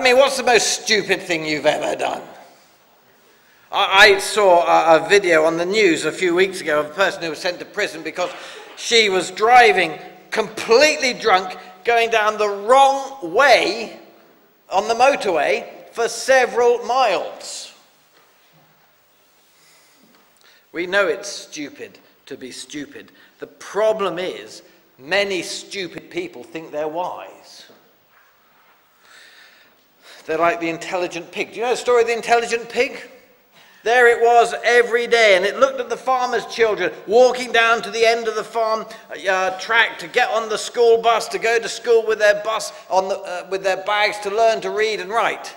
I mean, what's the most stupid thing you've ever done? I saw a video on the news a few weeks ago of a person who was sent to prison because she was driving completely drunk, going down the wrong way on the motorway for several miles. We know it's stupid to be stupid. The problem is, many stupid people think they're wise. They're like the intelligent pig. Do you know the story of the intelligent pig? There it was every day, and it looked at the farmer's children walking down to the end of the farm track to get on the school bus, to go to school with their bus with their bags to learn to read and write,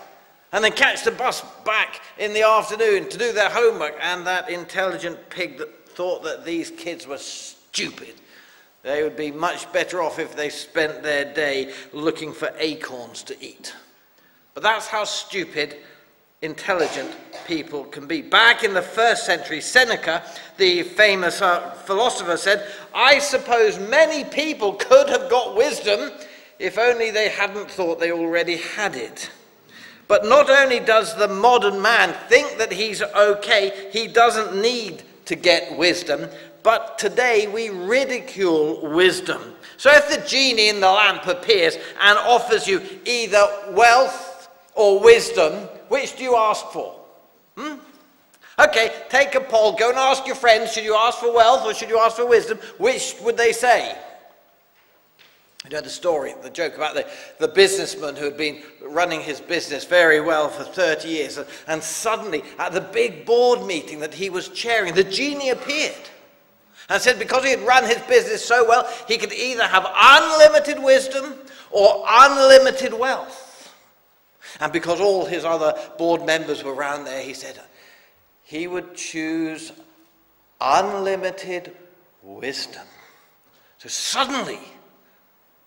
and then catch the bus back in the afternoon to do their homework. And that intelligent pig that thought that these kids were stupid. They would be much better off if they spent their day looking for acorns to eat. But that's how stupid intelligent people can be. Back in the 1st century, Seneca, the famous philosopher, said, "I suppose many people could have got wisdom if only they hadn't thought they already had it." But not only does the modern man think that he's okay, he doesn't need to get wisdom, but today we ridicule wisdom. So if the genie in the lamp appears and offers you either wealth or wisdom, which do you ask for? Okay, take a poll, go and ask your friends, should you ask for wealth or should you ask for wisdom? Which would they say? You know the story, the joke about the businessman who had been running his business very well for 30 years, and suddenly at the big board meeting that he was chairing, the genie appeared and said because he had run his business so well, he could either have unlimited wisdom or unlimited wealth. And because all his other board members were around there, he said he would choose unlimited wisdom. So suddenly,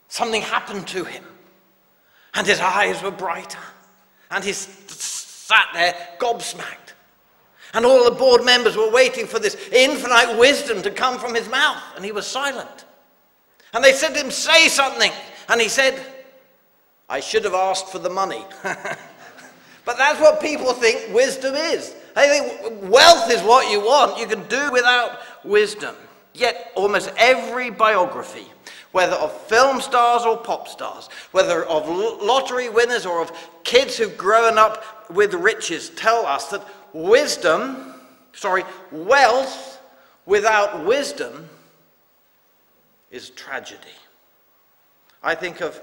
something happened to him, and his eyes were brighter, and he sat there gobsmacked. And all the board members were waiting for this infinite wisdom to come from his mouth, and he was silent. And they said to him, "Say something." And he said, "I should have asked for the money." But that's what people think wisdom is. They think wealth is what you want. You can do without wisdom. Yet almost every biography, whether of film stars or pop stars, whether of lottery winners or of kids who've grown up with riches, tell us that wealth without wisdom is tragedy. I think of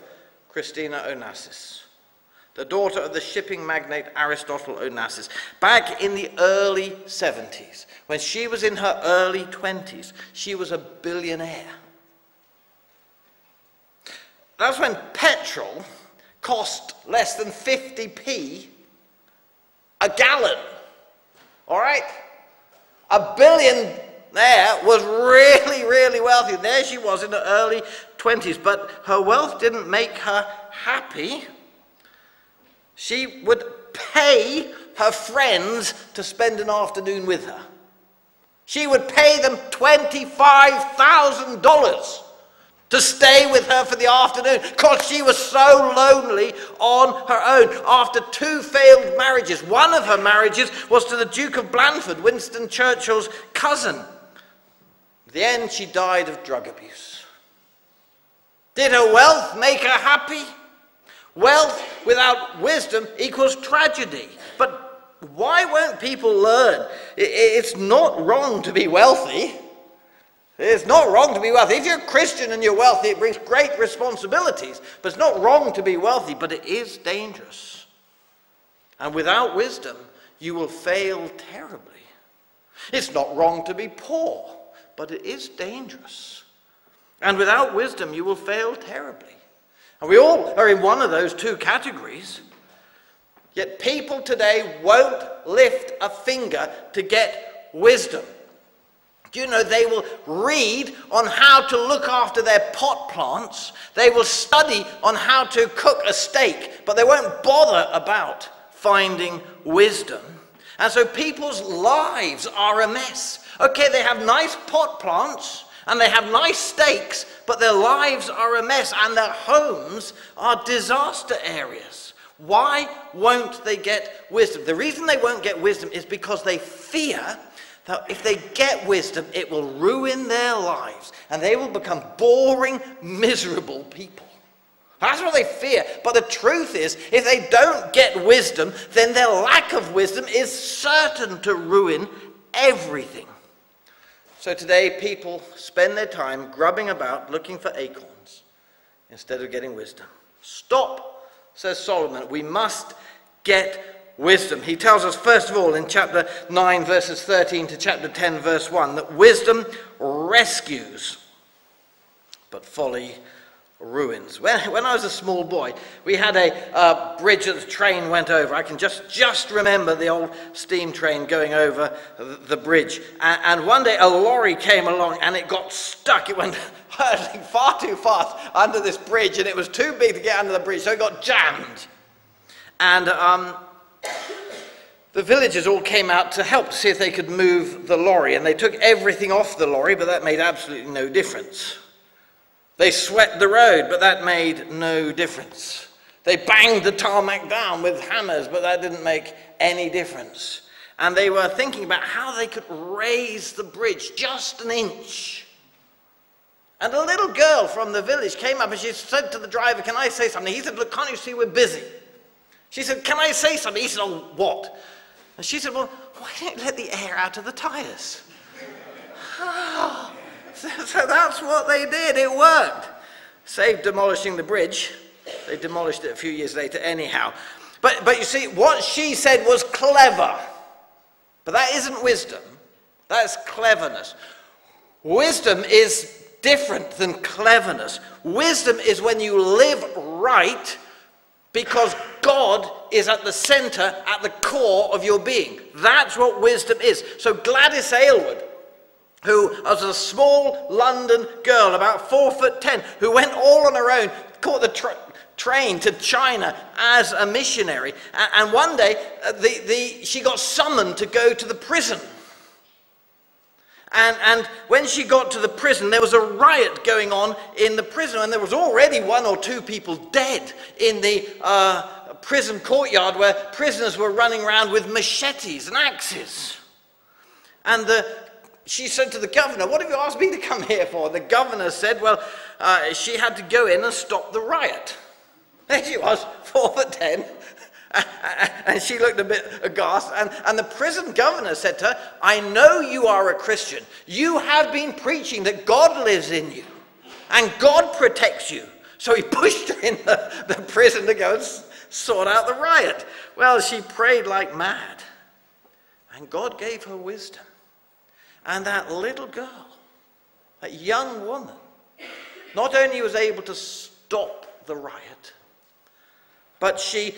Christina Onassis, the daughter of the shipping magnate Aristotle Onassis. Back in the early 70s, when she was in her early 20s, she was a billionaire. That's when petrol cost less than 50p a gallon. All right? A billionaire was really, really wealthy. There she was in her early 20s, but her wealth didn't make her happy. She would pay her friends to spend an afternoon with her. She would pay them $25,000 to stay with her for the afternoon because she was so lonely on her own. After 2 failed marriages, one of her marriages was to the Duke of Blandford, Winston Churchill's cousin. In the end, she died of drug abuse. Did her wealth make her happy? Wealth without wisdom equals tragedy. But why won't people learn? It's not wrong to be wealthy. It's not wrong to be wealthy. If you're a Christian and you're wealthy, it brings great responsibilities. But it's not wrong to be wealthy, but it is dangerous. And without wisdom, you will fail terribly. It's not wrong to be poor, but it is dangerous. And without wisdom, you will fail terribly. And we all are in one of those 2 categories. Yet people today won't lift a finger to get wisdom. Do you know they will read on how to look after their pot plants? They will study on how to cook a steak, but they won't bother about finding wisdom. And so people's lives are a mess. Okay, they have nice pot plants and they have nice steaks, but their lives are a mess and their homes are disaster areas. Why won't they get wisdom? The reason they won't get wisdom is because they fear that if they get wisdom, it will ruin their lives and they will become boring, miserable people. That's what they fear. But the truth is, if they don't get wisdom, then their lack of wisdom is certain to ruin everything. So today, people spend their time grubbing about looking for acorns instead of getting wisdom. Stop, says Solomon. We must get wisdom. He tells us, first of all, in chapter 9, verses 13 to chapter 10, verse 1, that wisdom rescues, but folly ruins. When I was a small boy, we had a bridge that the train went over. I can just remember the old steam train going over the bridge. And one day a lorry came along and it got stuck. It went hurtling far too fast under this bridge and it was too big to get under the bridge, so it got jammed. And the villagers all came out to help to see if they could move the lorry. And they took everything off the lorry, but that made absolutely no difference. They swept the road, but that made no difference. They banged the tarmac down with hammers, but that didn't make any difference. And they were thinking about how they could raise the bridge just an inch. And a little girl from the village came up and she said to the driver, "Can I say something?" He said, "Look, can't you see we're busy?" She said, "Can I say something?" He said, "Oh, what?" And she said, "Well, why don't you let the air out of the tires?" So that's what they did. It worked. Saved demolishing the bridge. They demolished it a few years later anyhow. But you see, what she said was clever. But that isn't wisdom. That's cleverness. Wisdom is different than cleverness. Wisdom is when you live right because God is at the center, at the core of your being. That's what wisdom is. So Gladys Aylward, who was a small London girl, about 4'10", who went all on her own, caught the train to China as a missionary. And one day, she got summoned to go to the prison. And when she got to the prison, there was a riot going on in the prison, and there was already 1 or 2 people dead in the prison courtyard where prisoners were running around with machetes and axes. And she said to the governor, "What have you asked me to come here for?" The governor said, well, she had to go in and stop the riot. There she was, 4'10", and she looked a bit aghast. And the prison governor said to her, "I know you are a Christian. You have been preaching that God lives in you, and God protects you." So he pushed her in the prison to go and sort out the riot. Well, she prayed like mad, and God gave her wisdom. And that little girl, that young woman, not only was able to stop the riot, but she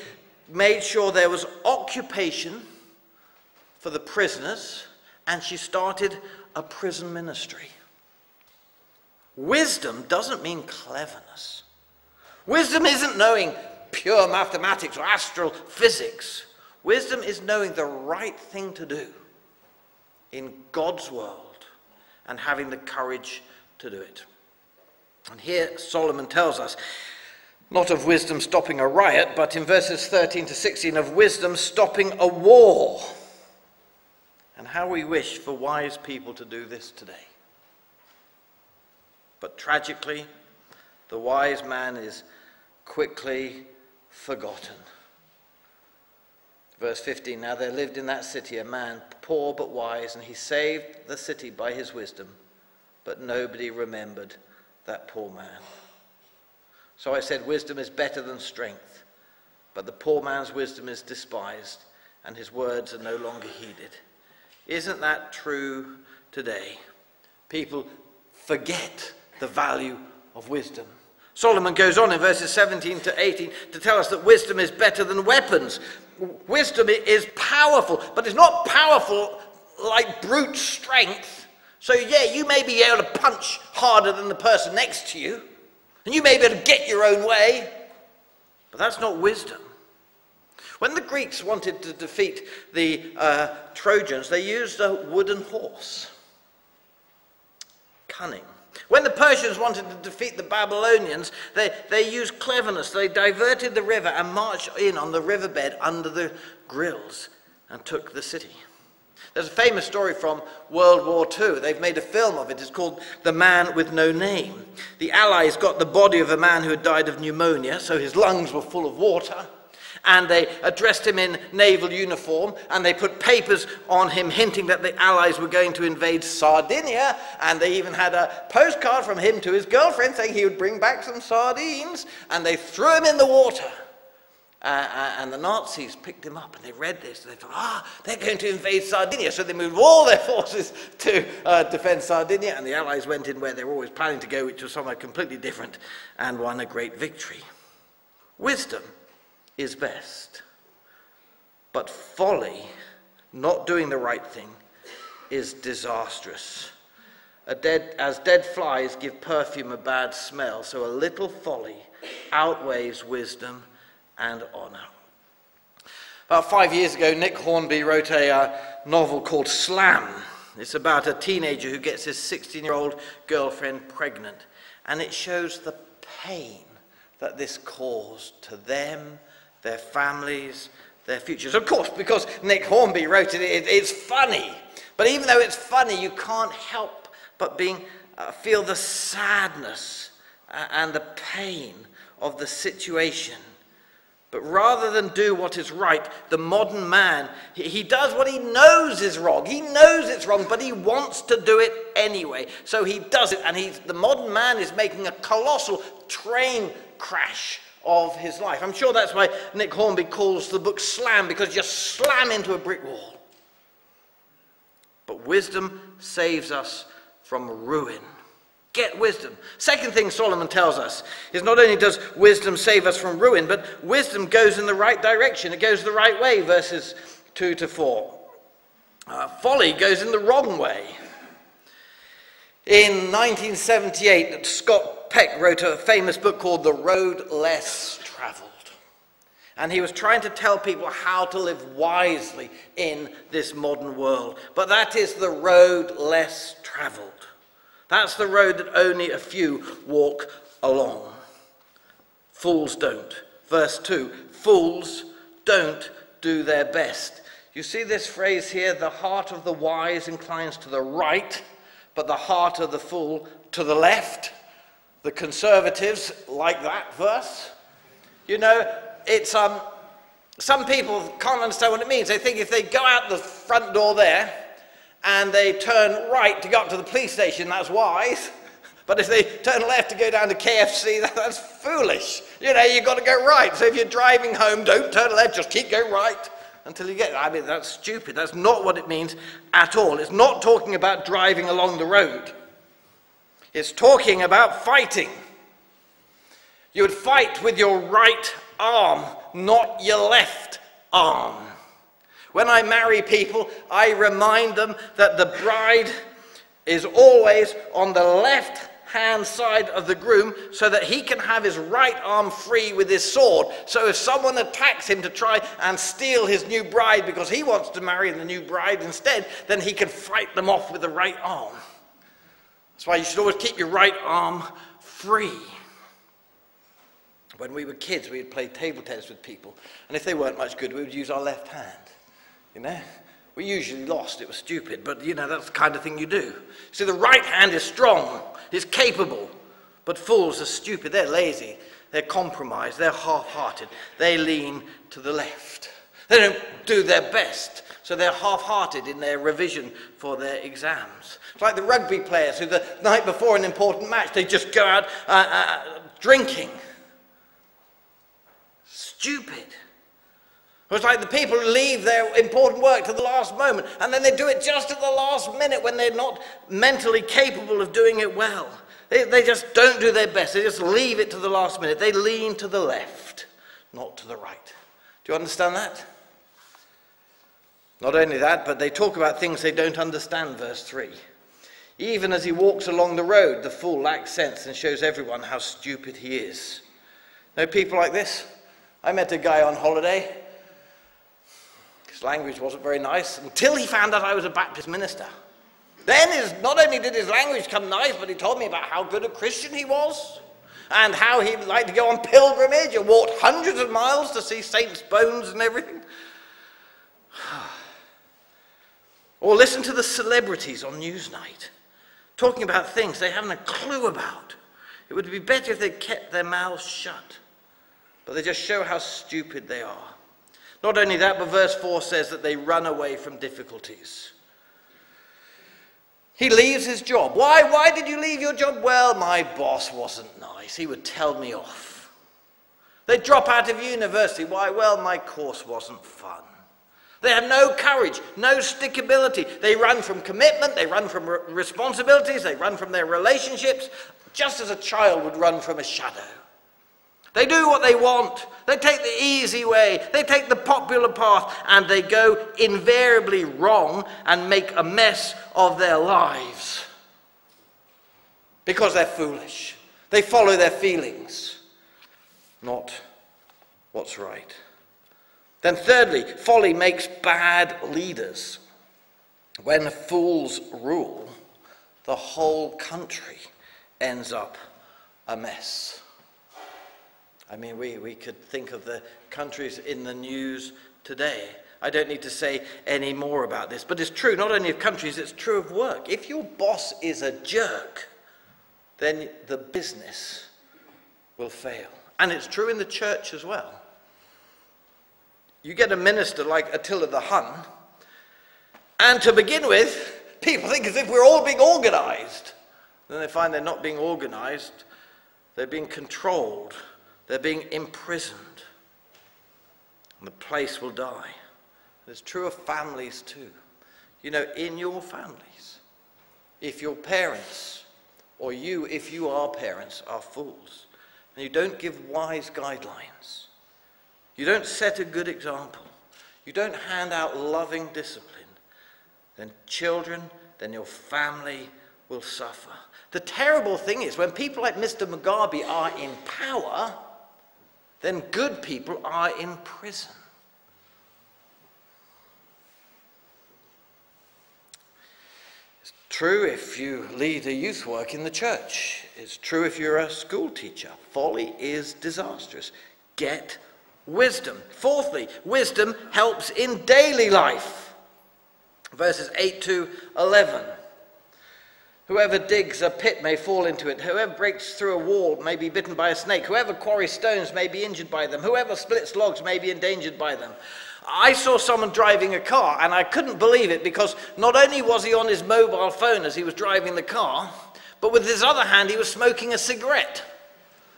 made sure there was occupation for the prisoners, and she started a prison ministry. Wisdom doesn't mean cleverness. Wisdom isn't knowing pure mathematics or astrophysics. Wisdom is knowing the right thing to do in God's world and having the courage to do it. And here Solomon tells us not of wisdom stopping a riot, but in verses 13 to 16 of wisdom stopping a war. And how we wish for wise people to do this today. But tragically, the wise man is quickly forgotten. Verse 15, "Now there lived in that city a man, poor but wise, and he saved the city by his wisdom, but nobody remembered that poor man." So I said, wisdom is better than strength, but the poor man's wisdom is despised, and his words are no longer heeded. Isn't that true today? People forget the value of wisdom. Solomon goes on in verses 17 to 18 to tell us that wisdom is better than weapons. Wisdom is powerful, but it's not powerful like brute strength. So yeah, you may be able to punch harder than the person next to you, and you may be able to get your own way, but that's not wisdom. When the Greeks wanted to defeat the Trojans, they used a wooden horse. Cunning. When the Persians wanted to defeat the Babylonians, they used cleverness. They diverted the river and marched in on the riverbed under the grills and took the city. There's a famous story from World War II. They've made a film of it. It's called The Man with No Name. The Allies got the body of a man who had died of pneumonia, so his lungs were full of water. And they dressed him in naval uniform, and they put papers on him hinting that the Allies were going to invade Sardinia, and they even had a postcard from him to his girlfriend saying he would bring back some sardines, and they threw him in the water. And the Nazis picked him up, and they read this, and they thought, they're going to invade Sardinia. So they moved all their forces to defend Sardinia, and the Allies went in where they were always planning to go, which was somewhere completely different, and won a great victory. Wisdom is best, but folly, not doing the right thing, is disastrous. As dead flies give perfume a bad smell, so a little folly outweighs wisdom and honor. About 5 years ago, Nick Hornby wrote a novel called Slam. It's about a teenager who gets his 16-year-old girlfriend pregnant, and it shows the pain that this caused to them, their families, their futures. Of course, because Nick Hornby wrote it, it's funny. But even though it's funny, you can't help but feel the sadness and the pain of the situation. But rather than do what is right, the modern man, he does what he knows is wrong. He knows it's wrong, but he wants to do it anyway. So he does it, and the modern man is making a colossal train crash of his life. I'm sure that's why Nick Hornby calls the book Slam, because you just slam into a brick wall. But wisdom saves us from ruin. Get wisdom. Second thing Solomon tells us is not only does wisdom save us from ruin, but wisdom goes in the right direction. It goes the right way, verses 2 to 4. Folly goes in the wrong way. In 1978, Scott Peck wrote a famous book called The Road Less Traveled. And he was trying to tell people how to live wisely in this modern world. But that is the road less traveled. That's the road that only a few walk along. Fools don't. Verse 2, fools don't do their best. You see this phrase here, the heart of the wise inclines to the right, but the heart of the fool to the left. The conservatives like that verse. You know, it's some people can't understand what it means. They think if they go out the front door there and they turn right to go up to the police station, that's wise. But if they turn left to go down to KFC, that's foolish. You know, you've got to go right. So if you're driving home, don't turn left, just keep going right until you get there. I mean, that's stupid. That's not what it means at all. It's not talking about driving along the road. It's talking about fighting. You would fight with your right arm, not your left arm. When I marry people, I remind them that the bride is always on the left-hand side of the groom so that he can have his right arm free with his sword. So if someone attacks him to try and steal his new bride because he wants to marry the new bride instead, then he can fight them off with the right arm. That's why you should always keep your right arm free. When we were kids, we would play table tennis with people, and if they weren't much good, we would use our left hand. You know, we usually lost. It was stupid, but you know, that's the kind of thing you do. See, the right hand is strong, is capable, but fools are stupid. They're lazy, they're compromised, they're half-hearted. They lean to the left. They don't do their best, so they're half-hearted in their revision for their exams. It's like the rugby players who the night before an important match, they just go out drinking. Stupid. It's like the people who leave their important work to the last moment, and then they do it just at the last minute when they're not mentally capable of doing it well. They just don't do their best. They just leave it to the last minute. They lean to the left, not to the right. Do you understand that? Not only that, but they talk about things they don't understand, verse 3. Even as he walks along the road, the fool lacks sense and shows everyone how stupid he is. Know people like this? I met a guy on holiday. His language wasn't very nice until he found out I was a Baptist minister. Then not only did his language come nice, but he told me about how good a Christian he was, and how he liked to go on pilgrimage and walked hundreds of miles to see saints' bones and everything. Or listen to the celebrities on Newsnight, talking about things they haven't a clue about. It would be better if they kept their mouths shut. But they just show how stupid they are. Not only that, but verse 4 says that they run away from difficulties. He leaves his job. Why did you leave your job? Well, my boss wasn't nice. He would tell me off. They drop out of university. Why? Well, my course wasn't fun. They have no courage, no stickability. They run from commitment, they run from responsibilities, they run from their relationships, just as a child would run from a shadow. They do what they want. They take the easy way. They take the popular path, and they go invariably wrong and make a mess of their lives because they're foolish. They follow their feelings, not what's right. Then thirdly, folly makes bad leaders. When fools rule, the whole country ends up a mess. I mean, we could think of the countries in the news today. I don't need to say any more about this, but it's true not only of countries, it's true of work. If your boss is a jerk, then the business will fail. And it's true in the church as well. You get a minister like Attila the Hun, and to begin with, people think as if we're all being organized. Then they find they're not being organized, they're being controlled, they're being imprisoned, and the place will die. It's true of families too. You know, in your families, if your parents, or you, if you are parents, are fools, and you don't give wise guidelines, you don't set a good example, you don't hand out loving discipline, then children, then your family will suffer. The terrible thing is, when people like Mr. Mugabe are in power, then good people are in prison. It's true if you lead a youth work in the church. It's true if you're a school teacher. Folly is disastrous. Get wisdom. Fourthly, wisdom helps in daily life. Verses 8 to 11. Whoever digs a pit may fall into it. Whoever breaks through a wall may be bitten by a snake. Whoever quarries stones may be injured by them. Whoever splits logs may be endangered by them. I saw someone driving a car, and I couldn't believe it, because not only was he on his mobile phone as he was driving the car, but with his other hand he was smoking a cigarette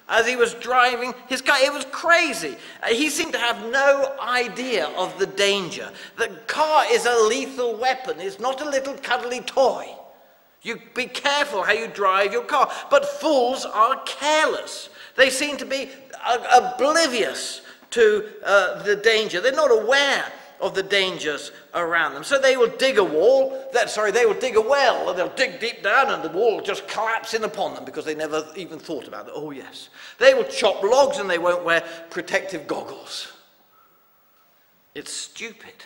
as he was driving his car. It was crazy. He seemed to have no idea of the danger. The car is a lethal weapon. It's not a little cuddly toy. You be careful how you drive your car. But fools are careless. They seem to be oblivious to the danger. They're not aware of the dangers around them. So they will dig a well, and they'll dig deep down, and the wall will just collapse in upon them because they never even thought about it. Oh yes. They will chop logs and they won't wear protective goggles. It's stupid.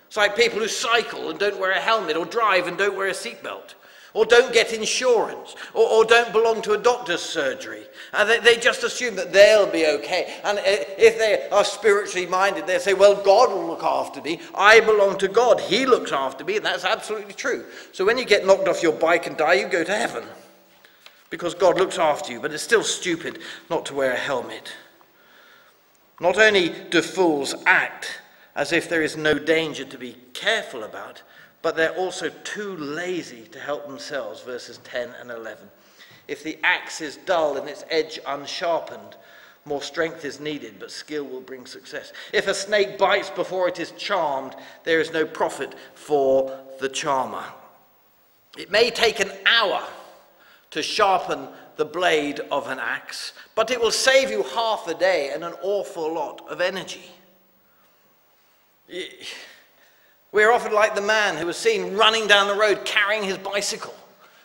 It's like people who cycle and don't wear a helmet, or drive and don't wear a seatbelt, or don't get insurance, or don't belong to a doctor's surgery. And they just assume that they'll be okay. And if they are spiritually minded, they'll say, well, God will look after me. I belong to God. He looks after me. And that's absolutely true. So when you get knocked off your bike and die, you go to heaven, because God looks after you. But it's still stupid not to wear a helmet. Not only do fools act as if there is no danger to be careful about, but they're also too lazy to help themselves, verses 10 and 11. If the axe is dull and its edge unsharpened, more strength is needed, but skill will bring success. If a snake bites before it is charmed, there is no profit for the charmer. It may take an hour to sharpen the blade of an axe, but it will save you half a day and an awful lot of energy. We're often like the man who was seen running down the road carrying his bicycle.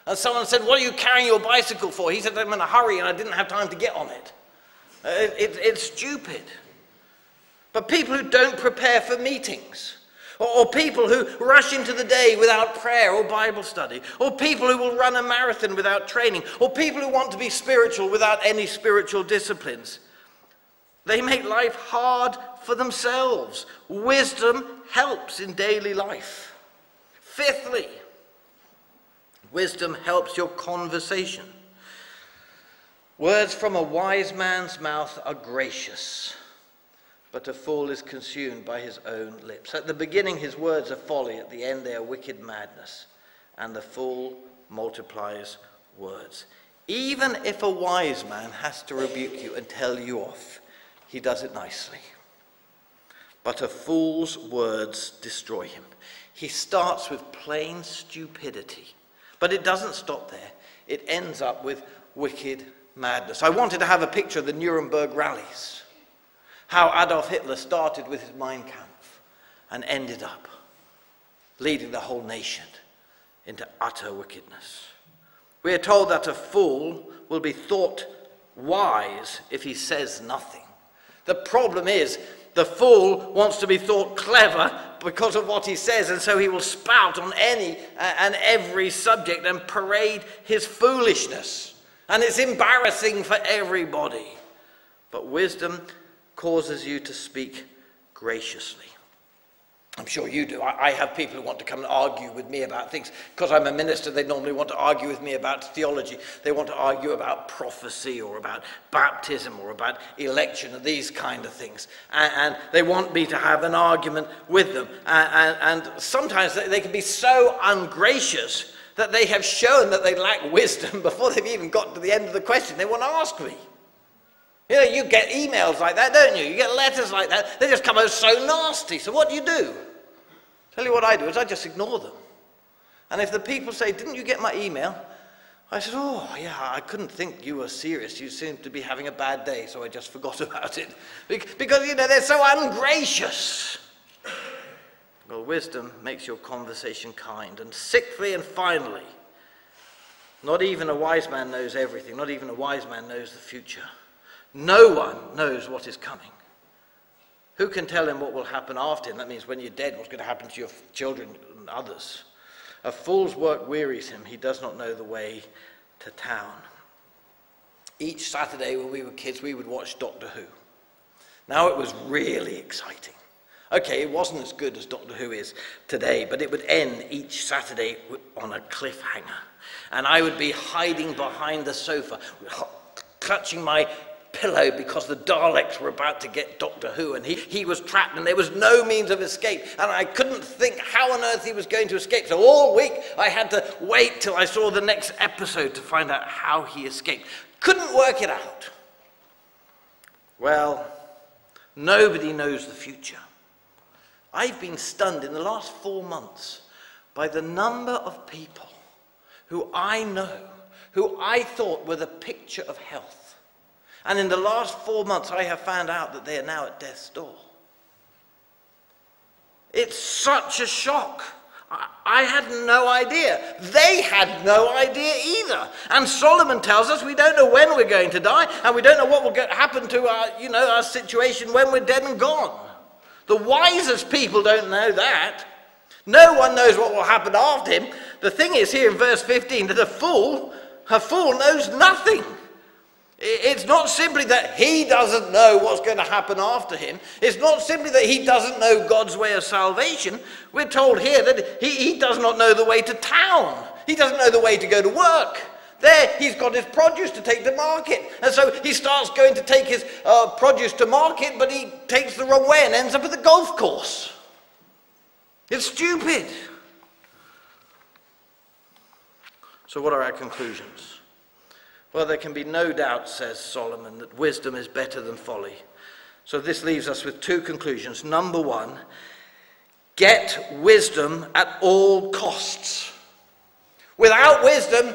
And someone said, what are you carrying your bicycle for? He said, I'm in a hurry and I didn't have time to get on it. It's stupid. But people who don't prepare for meetings, Or people who rush into the day without prayer or Bible study. Or people who will run a marathon without training. Or people who want to be spiritual without any spiritual disciplines. They make life hard for themselves. Wisdom helps in daily life. Fifthly, wisdom helps your conversation. Words from a wise man's mouth are gracious, but a fool is consumed by his own lips. At the beginning his words are folly, at the end they are wicked madness, and the fool multiplies words. Even if a wise man has to rebuke you and tell you off, he does it nicely. But a fool's words destroy him. He starts with plain stupidity, but it doesn't stop there. It ends up with wicked madness. I wanted to have a picture of the Nuremberg rallies. How Adolf Hitler started with his Mein Kampf and ended up leading the whole nation into utter wickedness. We are told that a fool will be thought wise if he says nothing. The problem is the fool wants to be thought clever because of what he says, and so he will spout on any and every subject and parade his foolishness. And it's embarrassing for everybody. But wisdom causes you to speak graciously. I'm sure you do. I have people who want to come and argue with me about things. Because I'm a minister, they normally want to argue with me about theology. They want to argue about prophecy or about baptism or about election and these kind of things. And they want me to have an argument with them. And sometimes they can be so ungracious that they have shown that they lack wisdom before they've even got to the end of the question they want to ask me. You know, you get emails like that, don't you? You get letters like that. They just come out so nasty. So what do? Tell you what I do is I just ignore them. And if the people say, didn't you get my email? I said, oh, yeah, I couldn't think you were serious. You seem to be having a bad day, so I just forgot about it. Because, you know, they're so ungracious. Well, wisdom makes your conversation kind. And sixthly and finally, not even a wise man knows everything. Not even a wise man knows the future. No one knows what is coming. Who can tell him what will happen after him? That means when you're dead, what's going to happen to your children and others. A fool's work wearies him. He does not know the way to town. Each Saturday when we were kids, we would watch Doctor Who. Now it was really exciting. Okay, it wasn't as good as Doctor Who is today, but it would end each Saturday on a cliffhanger. And I would be hiding behind the sofa, clutching my pillow because the Daleks were about to get Doctor Who, and he was trapped and there was no means of escape, and I couldn't think how on earth he was going to escape. So all week I had to wait till I saw the next episode to find out how he escaped. Couldn't work it out. Well, nobody knows the future. I've been stunned in the last 4 months by the number of people who I know, who I thought were the picture of health. And in the last 4 months, I have found out that they are now at death's door. It's such a shock. I had no idea. They had no idea either. And Solomon tells us we don't know when we're going to die, and we don't know what will happen to our situation when we're dead and gone. The wisest people don't know that. No one knows what will happen after him. The thing is here in verse 15 that a fool knows nothing. It's not simply that he doesn't know what's going to happen after him. It's not simply that he doesn't know God's way of salvation. We're told here that he does not know the way to town. He doesn't know the way to go to work. There, he's got his produce to take to market. And so he starts going to take his produce to market, but he takes the wrong way and ends up at the golf course. It's stupid. So what are our conclusions? Well, there can be no doubt, says Solomon, that wisdom is better than folly. So this leaves us with two conclusions. Number one, get wisdom at all costs. Without wisdom,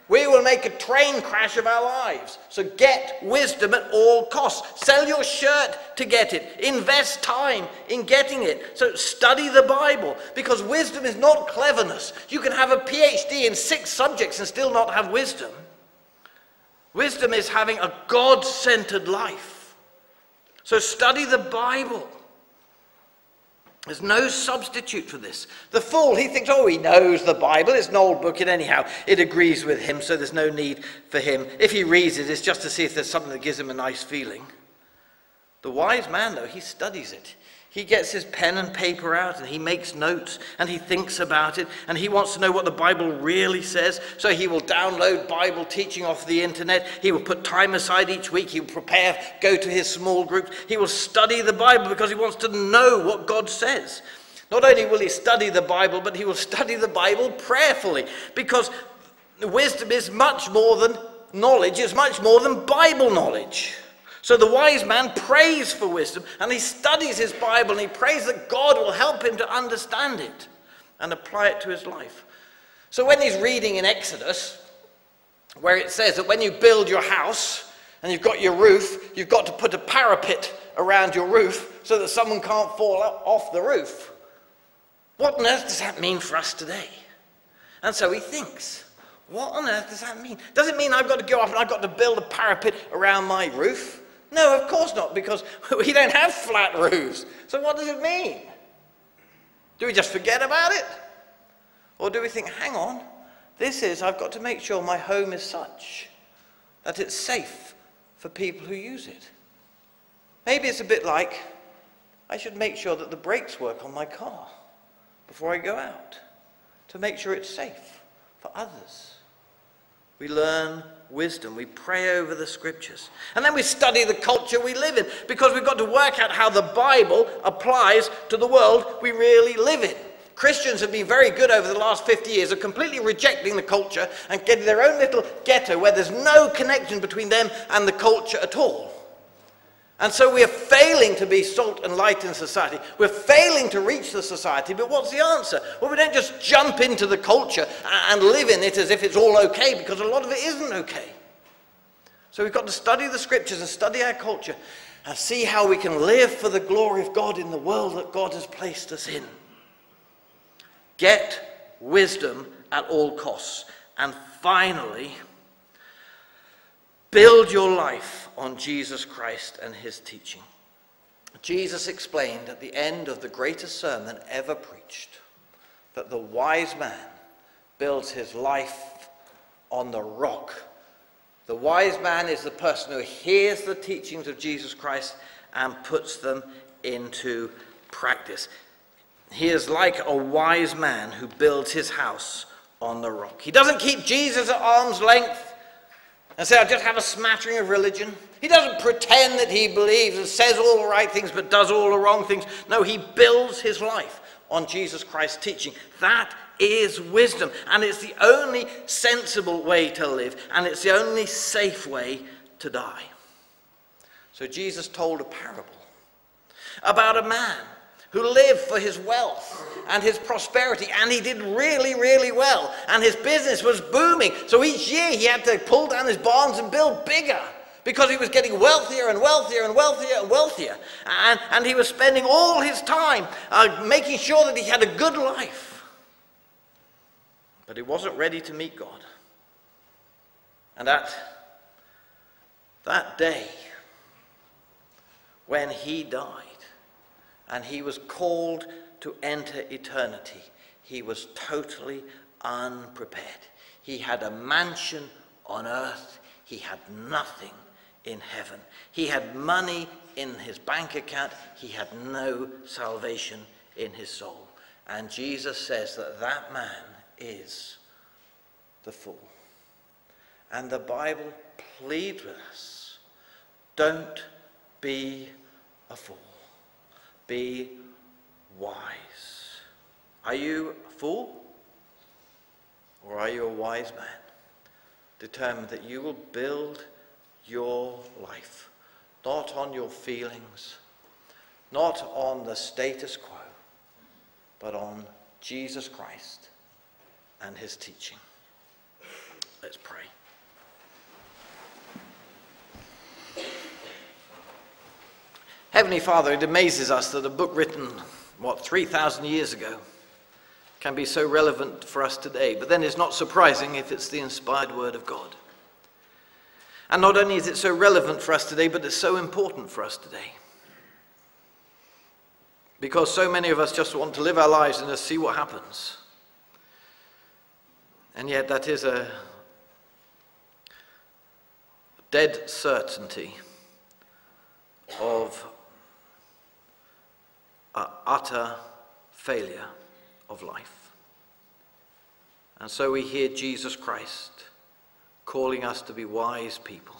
we will make a train crash of our lives. So get wisdom at all costs. Sell your shirt to get it. Invest time in getting it. So study the Bible, because wisdom is not cleverness. You can have a PhD in 6 subjects and still not have wisdom. Wisdom is having a God-centered life. So study the Bible. There's no substitute for this. The fool, he thinks, oh, he knows the Bible. It's an old book, and anyhow, it agrees with him, so there's no need for him. If he reads it, it's just to see if there's something that gives him a nice feeling. The wise man, though, he studies it. He gets his pen and paper out, and he makes notes, and he thinks about it, and he wants to know what the Bible really says, so he will download Bible teaching off the internet. He will put time aside each week. He will prepare, go to his small groups. He will study the Bible because he wants to know what God says. Not only will he study the Bible, but he will study the Bible prayerfully, because wisdom is much more than knowledge, it's much more than Bible knowledge. So the wise man prays for wisdom, and he studies his Bible, and he prays that God will help him to understand it and apply it to his life. So when he's reading in Exodus, where it says that when you build your house and you've got your roof, you've got to put a parapet around your roof so that someone can't fall off the roof. What on earth does that mean for us today? And so he thinks, what on earth does that mean? Does it mean I've got to go off and I've got to build a parapet around my roof? No, of course not, because we don't have flat roofs. So what does it mean? Do we just forget about it? Or do we think, hang on, I've got to make sure my home is such that it's safe for people who use it. Maybe it's a bit like, I should make sure that the brakes work on my car before I go out, to make sure it's safe for others. We learn wisdom. We pray over the scriptures. And then we study the culture we live in, because we've got to work out how the Bible applies to the world we really live in. Christians have been very good over the last 50 years of completely rejecting the culture and getting their own little ghetto where there's no connection between them and the culture at all. And so we are failing to be salt and light in society. We're failing to reach the society, but what's the answer? Well, we don't just jump into the culture and live in it as if it's all okay, because a lot of it isn't okay. So we've got to study the scriptures and study our culture and see how we can live for the glory of God in the world that God has placed us in. Get wisdom at all costs. And finally, build your life on Jesus Christ and his teaching. Jesus explained at the end of the greatest sermon ever preached that the wise man builds his life on the rock. The wise man is the person who hears the teachings of Jesus Christ and puts them into practice. He is like a wise man who builds his house on the rock. He doesn't keep Jesus at arm's length and say, I'll just have a smattering of religion. He doesn't pretend that he believes and says all the right things but does all the wrong things. No, he builds his life on Jesus Christ's teaching. That is wisdom, and it's the only sensible way to live, and it's the only safe way to die. So Jesus told a parable about a man who lived for his wealth and his prosperity, and he did really, really well, and his business was booming. So each year he had to pull down his barns and build bigger, because he was getting wealthier and wealthier and wealthier and wealthier, and he was spending all his time making sure that he had a good life. But he wasn't ready to meet God. And at that day, when he died, and he was called to enter eternity, he was totally unprepared. He had a mansion on earth. He had nothing in heaven. He had money in his bank account. He had no salvation in his soul. And Jesus says that that man is the fool. And the Bible pleads with us, don't be a fool. Be wise. Are you a fool? Or are you a wise man? Determined that you will build your life, not on your feelings, not on the status quo, but on Jesus Christ and his teaching. Let's pray. Heavenly Father, it amazes us that a book written, 3,000 years ago can be so relevant for us today. But then it's not surprising if it's the inspired word of God. And not only is it so relevant for us today, but it's so important for us today. Because so many of us just want to live our lives and just see what happens. And yet that is a dead certainty of utter failure of life. And so we hear Jesus Christ calling us to be wise people.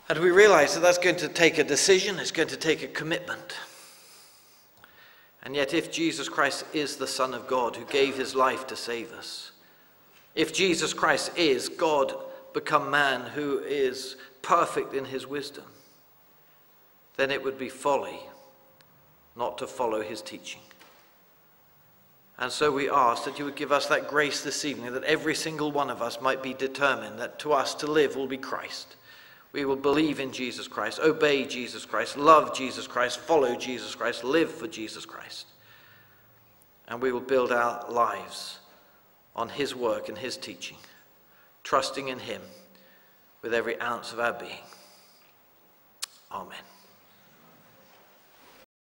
And we realize that that's going to take a decision, it's going to take a commitment. And yet if Jesus Christ is the Son of God who gave his life to save us, if Jesus Christ is God become man who is perfect in his wisdom, then it would be folly not to follow his teaching. And so we ask that you would give us that grace this evening, that every single one of us might be determined that to us to live will be Christ. We will believe in Jesus Christ, obey Jesus Christ, love Jesus Christ, follow Jesus Christ, live for Jesus Christ. And we will build our lives on his work and his teaching, trusting in him with every ounce of our being. Amen.